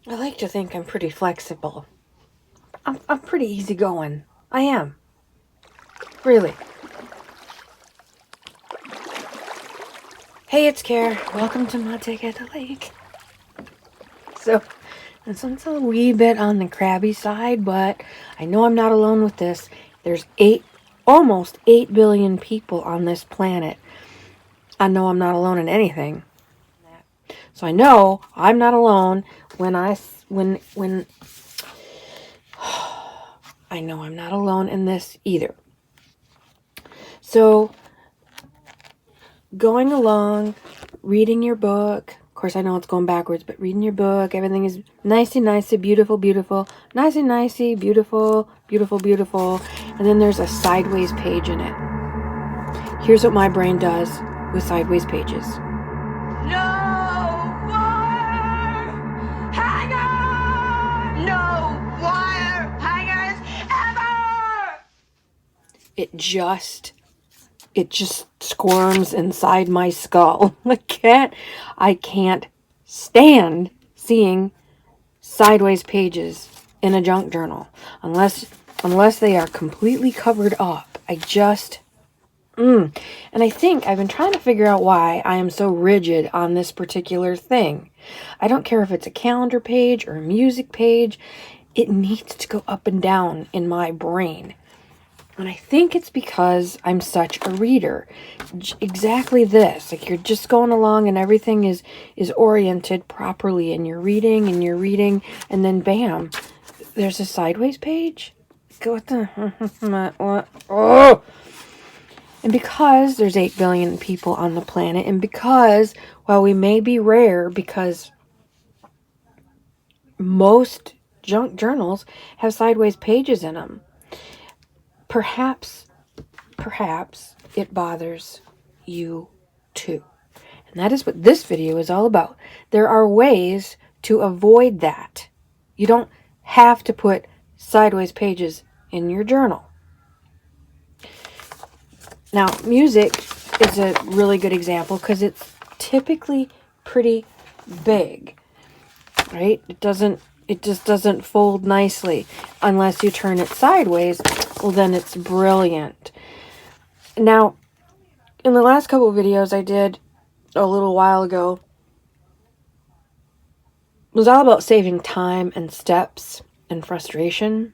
I like to think I'm pretty flexible. I'm pretty easygoing. I am. Really. Hey, it's Care. Welcome to my take at the lake. So, this one's a wee bit on the crabby side, but I know I'm not alone with this. There's almost 8 billion people on this planet. I know I'm not alone in anything. So I know I'm not alone when I know I'm not alone in this either. So, going along, reading your book. Of course, I know it's going backwards, but reading your book, everything is nicey, beautiful, beautiful, nicey, beautiful, beautiful, beautiful. And then there's a sideways page in it. Here's what my brain does with sideways pages. No wire hangers! No wire hangers ever! It just squirms inside my skull. I can't stand seeing sideways pages in a junk journal unless they are completely covered up. And I think I've been trying to figure out why I am so rigid on this particular thing. I don't care if it's a calendar page or a music page. It needs to go up and down in my brain. And I think it's because I'm such a reader. Exactly this. Like, you're just going along and everything is oriented properly, and you're reading, and then bam, there's a sideways page. What the? What? Oh! And because there's 8 billion people on the planet, and because, while we may be rare, because most junk journals have sideways pages in them, perhaps it bothers you too. And that is what this video is all about. There are ways to avoid that. You don't have to put sideways pages in your journal. Now, music is a really good example because it's typically pretty big, right? It just doesn't fold nicely unless you turn it sideways. Well, then it's brilliant. Now, in the last couple of videos I did a little while ago, it was all about saving time and steps and frustration.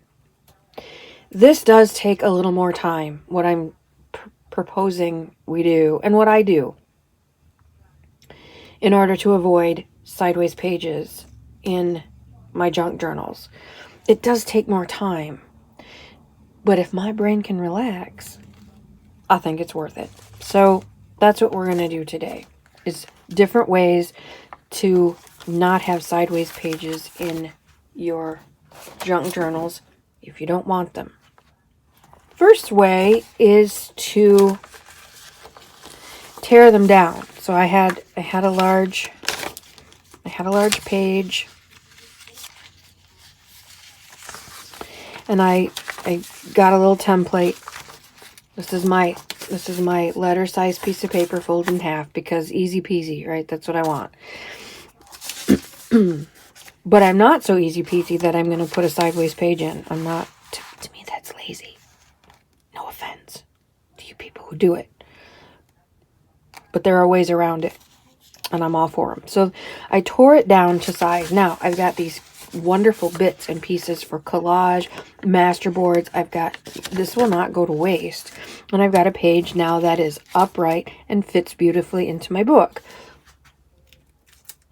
This does take a little more time, what I'm proposing we do, and what I do, in order to avoid sideways pages in my junk journals. It does take more time, but if my brain can relax, I think it's worth it. So that's what we're going to do today, is different ways to not have sideways pages in your junk journals if you don't want them. First way is to tear them down. So I had a large page, and I got a little template. This is my letter size piece of paper folded in half because easy peasy, right? That's what I want. But I'm not so easy peasy that I'm going to put a sideways page in. I'm not. To me, that's lazy. No offense to you people who do it. But there are ways around it, and I'm all for them. So I tore it down to size. Now, I've got these wonderful bits and pieces for collage, masterboards. This will not go to waste. And I've got a page now that is upright and fits beautifully into my book.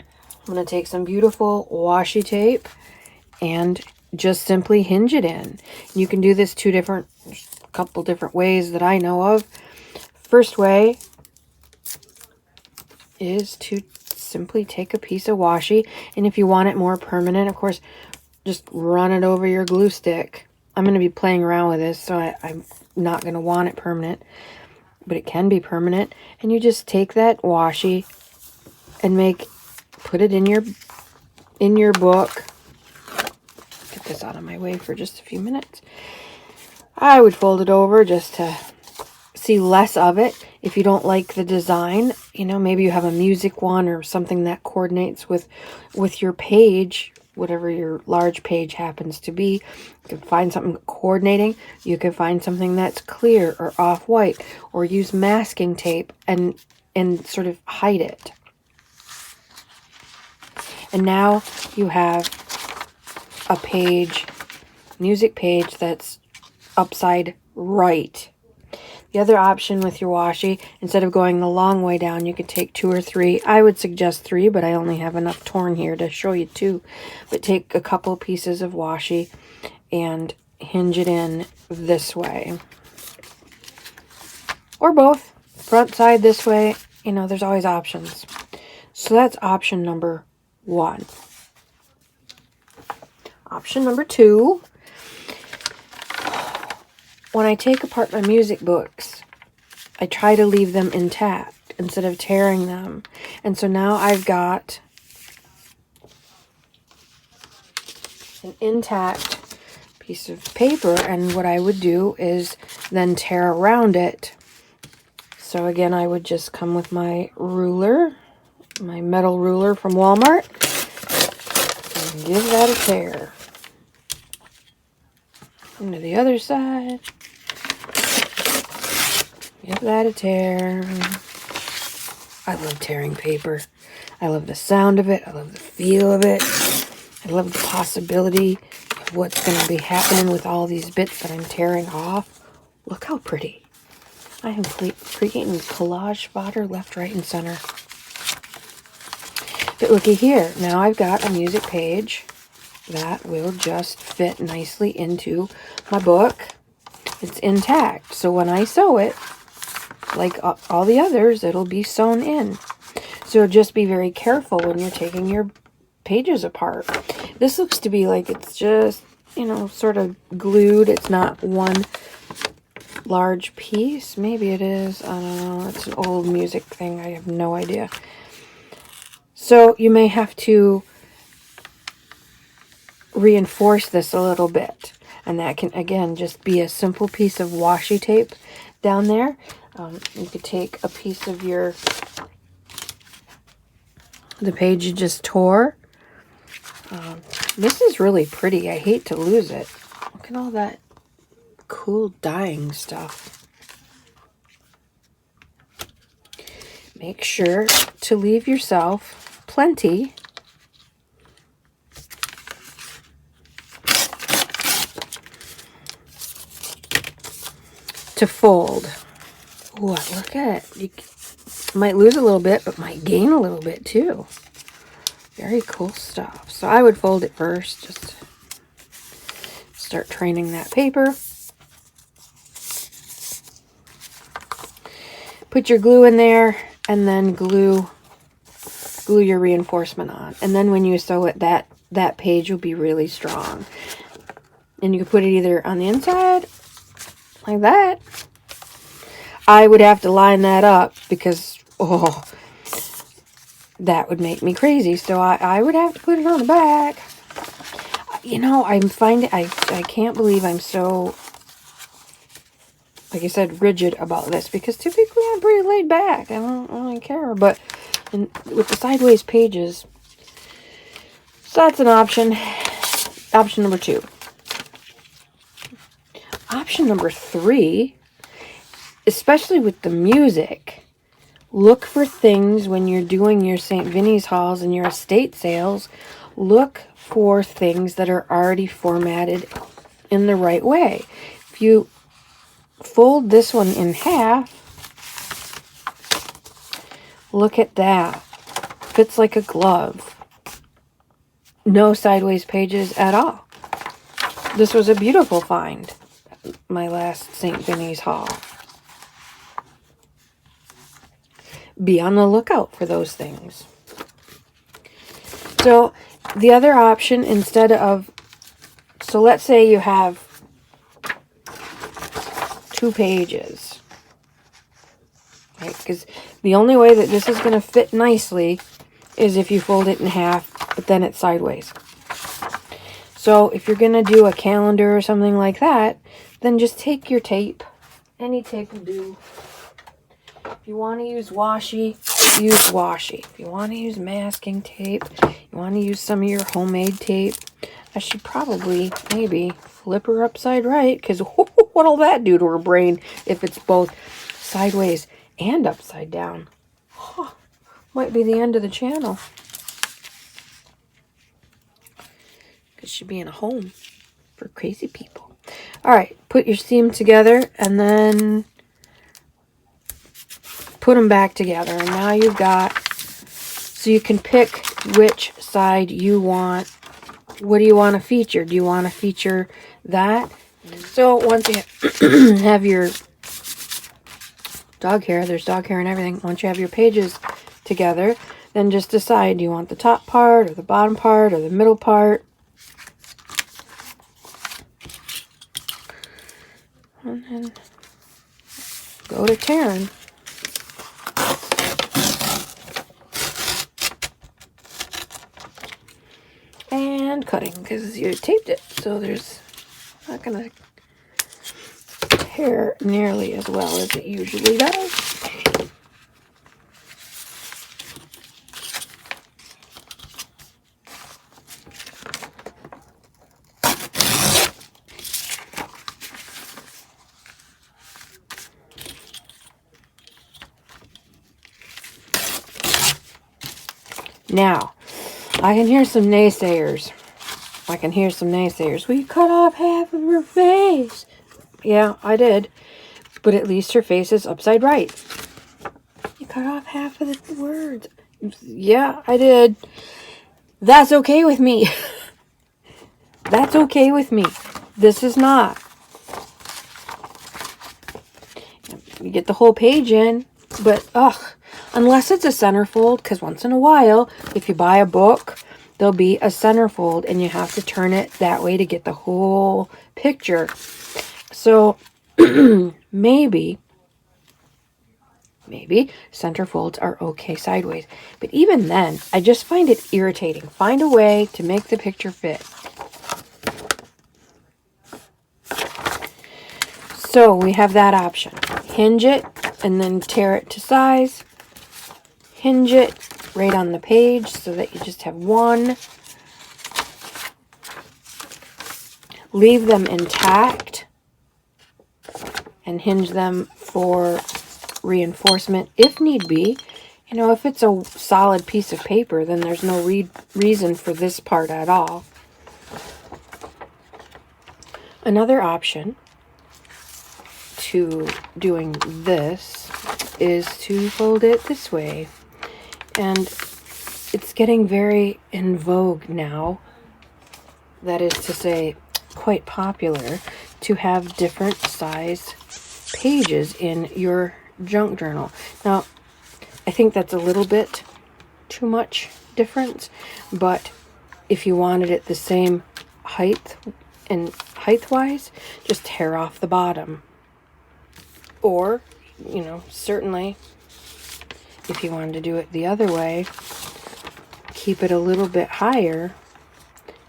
I'm going to take some beautiful washi tape and just simply hinge it in. You can do this couple different ways that I know of. First way is to simply take a piece of washi, and if you want it more permanent, of course, just run it over your glue stick. I'm going to be playing around with this, so I'm not going to want it permanent, but it can be permanent. And you just take that washi and put it in your book. Get this out of my way for just a few minutes. I would fold it over just to see less of it. If you don't like the design, maybe you have a music one or something that coordinates with your page, whatever your large page happens to be. You can find something coordinating. You can find something that's clear or off-white, or use masking tape and sort of hide it. And now you have a page, music page, that's upside right. The other option with your washi, instead of going the long way down, you could take 2 or 3. I would suggest 3, but I only have enough torn here to show you 2. But take a couple pieces of washi and hinge it in this way. Or both. Front side this way. You know, there's always options. So that's option number 1. Option number 2. When I take apart my music books, I try to leave them intact instead of tearing them. And so now I've got an intact piece of paper, and what I would do is then tear around it. So again, I would just come with my ruler, my metal ruler from Walmart, and give that a tear. And to the other side. Give that a tear. I love tearing paper. I love the sound of it. I love the feel of it. I love the possibility of what's going to be happening with all these bits that I'm tearing off. Look how pretty. I am creating collage fodder left, right, and center. But looky here. Now I've got a music page that will just fit nicely into my book. It's intact. So when I sew it, like all the others, it'll be sewn in. So just be very careful when you're taking your pages apart. This looks to be like it's just, you know, sort of glued. It's not one large piece. Maybe it is. I don't know. It's an old music thing. I have no idea. So you may have to reinforce this a little bit. And that can, again, just be a simple piece of washi tape down there. You could take a piece of the page you just tore. This is really pretty. I hate to lose it. Look at all that cool dyeing stuff. Make sure to leave yourself plenty to fold. Ooh, look at it. You might lose a little bit, but might gain a little bit too. Very cool stuff. So I would fold it first. Just start training that paper. Put your glue in there, and then glue your reinforcement on. And then when you sew it, that page will be really strong. And you can put it either on the inside, like that. I would have to line that up because, oh, that would make me crazy. So I would have to put it on the back. You know, I'm finding, I can't believe I'm so, like I said, rigid about this, because typically I'm pretty laid back. I don't really care. But with the sideways pages, so that's an option. Option number 2. Option number 3, especially with the music, look for things when you're doing your St. Vinny's hauls and your estate sales. Look for things that are already formatted in the right way. If you fold this one in half, look at that. Fits like a glove. No sideways pages at all. This was a beautiful find. My last St. Vinny's haul. Be on the lookout for those things. So the other option, instead of, so let's say you have 2 pages, right? Because the only way that this is going to fit nicely is if you fold it in half, but then it's sideways. So if you're going to do a calendar or something like that, then just take your tape. Any tape will do. If you want to use washi, use washi. If you want to use masking tape, you want to use some of your homemade tape, I should probably maybe flip her upside right, because what'll that do to her brain if it's both sideways and upside down? Huh, might be the end of the channel. Because she'd be in a home for crazy people. All right, put your seam together and then put them back together. And now you've got, so you can pick which side you want. What do you want to feature? Do you want to feature that? So once you have your dog hair, there's dog hair and everything. Once you have your pages together, then just decide, do you want the top part or the bottom part or the middle part? And then go to tearing. And cutting, because you taped it, so there's not going to tear nearly as well as it usually does. Now, I can hear some naysayers. Well, you cut off half of her face. Yeah, I did. But at least her face is upside right. You cut off half of the words. Yeah, I did. That's okay with me. That's okay with me. This is not. You get the whole page in, but unless it's a centerfold, because once in a while, if you buy a book, there'll be a centerfold, and you have to turn it that way to get the whole picture. So maybe centerfolds are okay sideways. But even then, I just find it irritating. Find a way to make the picture fit. So we have that option. Hinge it and then tear it to size. Hinge it right on the page so that you just have one. Leave them intact and hinge them for reinforcement if need be. You know, if it's a solid piece of paper, then there's no reason for this part at all. Another option to doing this is to fold it this way. And it's getting very in vogue now. That is to say, quite popular to have different size pages in your junk journal. Now, I think that's a little bit too much difference, but if you wanted it the same height and height-wise, just tear off the bottom. Or, you know, certainly, if you wanted to do it the other way, keep it a little bit higher,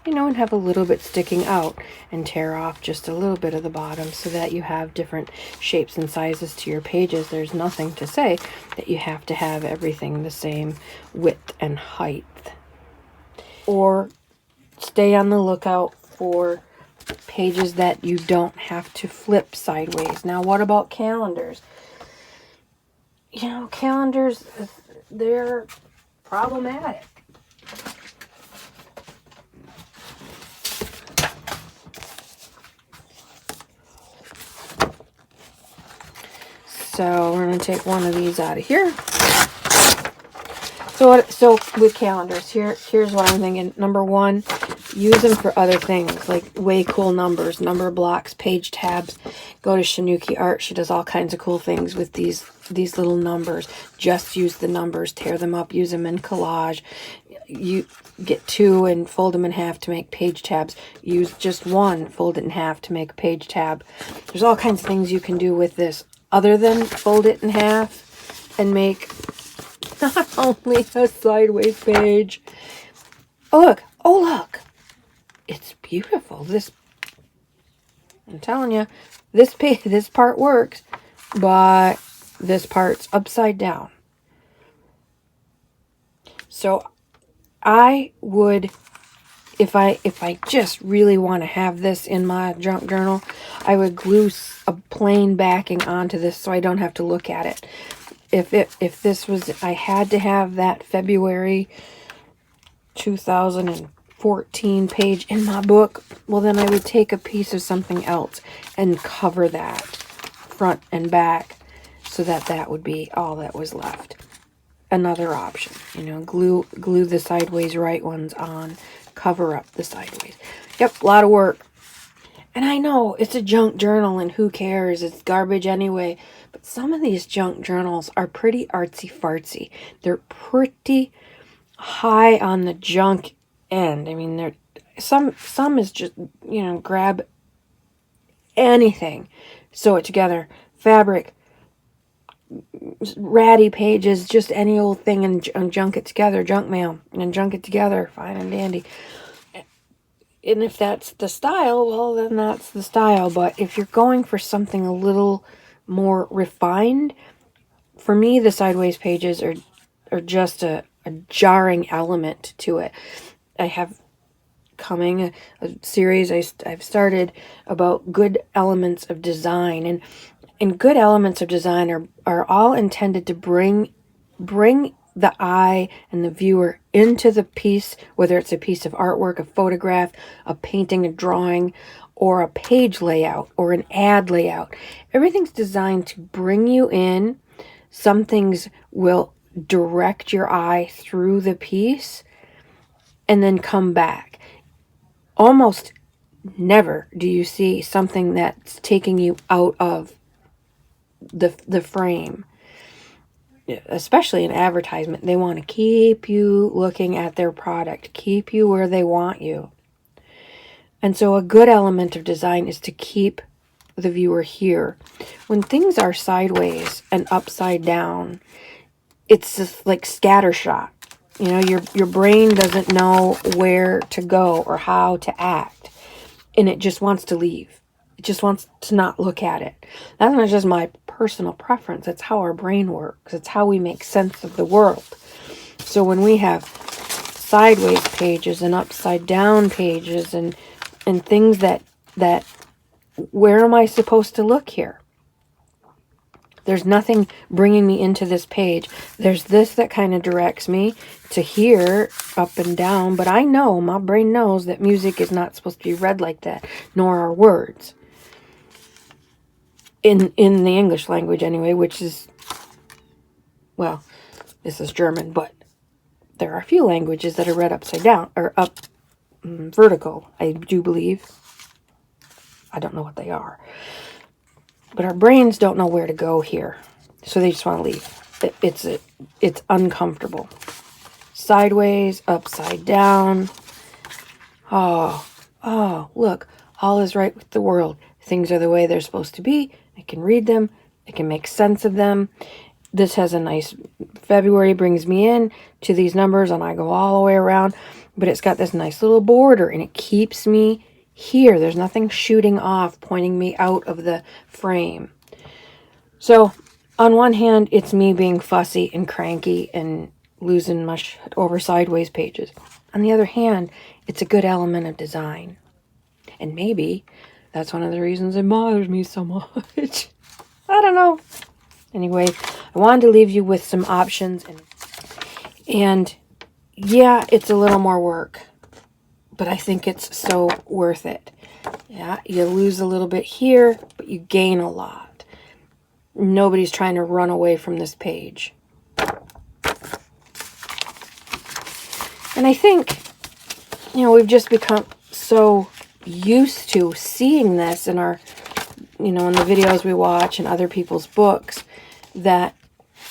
you know, and have a little bit sticking out and tear off just a little bit of the bottom so that you have different shapes and sizes to your pages. There's nothing to say that you have to have everything the same width and height. Or stay on the lookout for pages that you don't have to flip sideways. Now, what about calendars? You know, calendars, they're problematic. So we're going to take one of these out of here. So with calendars, here's what I'm thinking. Number one, use them for other things, like way cool numbers, number blocks, page tabs. Go to Shinuki Art. She does all kinds of cool things with these little numbers. Just use the numbers, tear them up, use them in collage. You get two and fold them in half to make page tabs. Use just one, fold it in half to make a page tab. There's all kinds of things you can do with this other than fold it in half and make not only a sideways page. Oh look, it's beautiful. I'm telling you, this part works, but this part's upside down. So I would, if I just really want to have this in my junk journal, I would glue a plain backing onto this so I don't have to look at it. If this was, I had to have that February 2014 page in my book, well then I would take a piece of something else and cover that front and back so that that would be all that was left. Another option, you know, glue the sideways right ones on, cover up the sideways. Yep, a lot of work. And I know it's a junk journal and who cares, it's garbage anyway. But some of these junk journals are pretty artsy-fartsy. They're pretty high on the junk end. I mean, they're some is just, you know, grab anything, sew it together, fabric, ratty pages, just any old thing, and junk it together, junk mail, and junk it together, fine and dandy. And if that's the style, well, then that's the style. But if you're going for something a little more refined, for me, the sideways pages are just a jarring element to it. I have coming a series I've started about good elements of design, and good elements of design are all intended to bring the eye and the viewer into the piece, whether it's a piece of artwork, a photograph, a painting, a drawing, or a page layout, or an ad layout. Everything's designed to bring you in. Some things will direct your eye through the piece and then come back. Almost never do you see something that's taking you out of the frame. Especially in advertisement, they want to keep you looking at their product, keep you where they want you. And so a good element of design is to keep the viewer here. When things are sideways and upside down, it's just like scattershot. You know, your brain doesn't know where to go or how to act, and it just wants to leave. It just wants to not look at it. That's not just my personal preference. It's how our brain works. It's how we make sense of the world. So when we have sideways pages and upside down pages and things that where am I supposed to look here? There's nothing bringing me into this page. There's this that kind of directs me to here, up and down. But I know, my brain knows that music is not supposed to be read like that, nor are words. In the English language anyway, which is, well, this is German, but there are a few languages that are read upside down, or up vertical, I do believe. I don't know what they are. But our brains don't know where to go here. So they just want to leave. It's uncomfortable. Sideways, upside down. Oh, look. All is right with the world. Things are the way they're supposed to be. I can read them. I can make sense of them. This has a nice, February brings me in to these numbers, and I go all the way around. But it's got this nice little border, and it keeps me here. There's nothing shooting off, pointing me out of the frame. So, on one hand, it's me being fussy and cranky and losing my shit over sideways pages. On the other hand, it's a good element of design. And maybe that's one of the reasons it bothers me so much. I don't know. Anyway, I wanted to leave you with some options. And yeah, it's a little more work, but I think it's so worth it. Yeah, you lose a little bit here, but you gain a lot. Nobody's trying to run away from this page. And I think, you know, we've just become so used to seeing this in our, you know, in the videos we watch and other people's books, that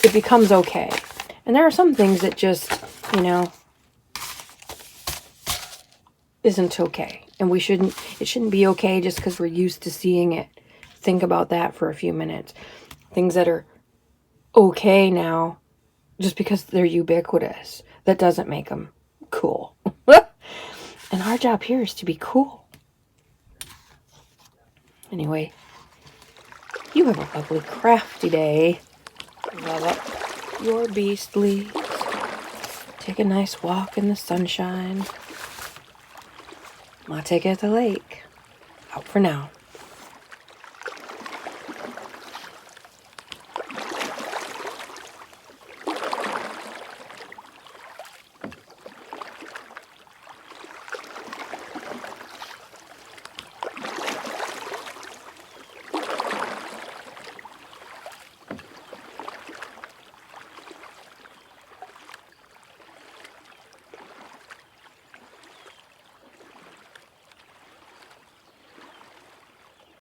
it becomes okay. And there are some things that just, you know, isn't okay. And it shouldn't be okay just because we're used to seeing it. Think about that for a few minutes. Things that are okay now, just because they're ubiquitous, that doesn't make them cool. And our job here is to be cool. Anyway, you have a lovely crafty day. Love it. Your beastly. Take a nice walk in the sunshine. Might take it at the lake. Out for now.